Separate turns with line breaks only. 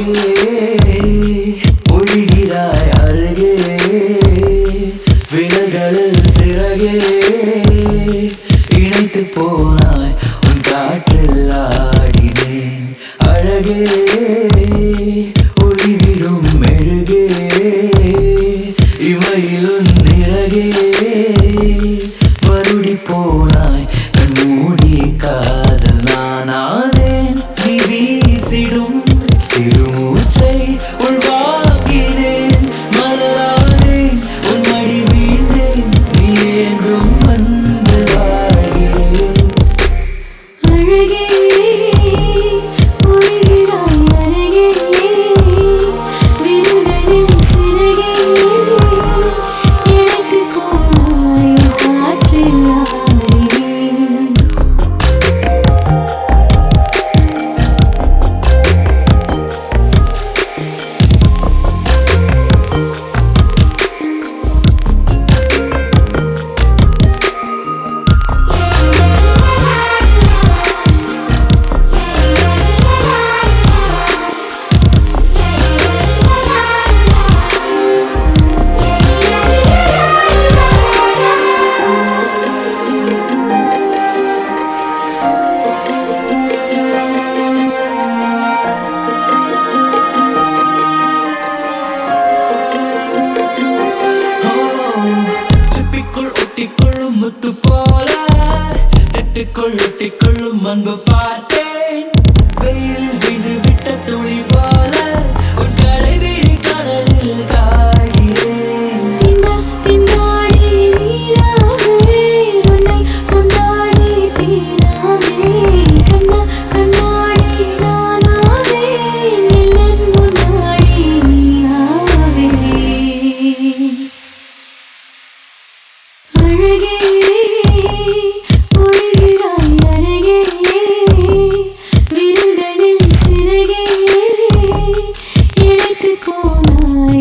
அழகே ஒழிகிறாய் அழகே விரல்களில் சிறகே இணைத்து போனாய் உன் காற்றில் ஆடினேன் அழகே ஒளிவிடும் மெழுகே இமையிலும் நிறகே வருடி போனாய் கண்மூடி காதல் நானானேன் நீ வீசிடும் சிறுமூச்சை உள்வாங்கினேன் மலரானேன் உன் மடி வீழ்ந்தேன் நீ எங்கும் வந்து வாடினேன்
அழகே ஒளிகிறாய் அழகே விரல்களின் சிறகே இணைத்து போனாய் காற்றில் ஆடினேன்
ஒட்டிக்கொள்ளும் முத்து போல ஒட்டிக்கொள்ளும் அன்பு பார்த்தேன் வெயில் விடு விட்ட துளி போல உன் கடை விழி கடலில் காய்கிறேன்
திண்டாடி நீராவே உன்னை கொண்டாடி தீராவே கண்ணாடி நானாவே நிலன் முன்னாடி நீயாவே அழகே ஒளிகிறாய் அழகே விரல்களில் சிறகே இணைத்து போனாய்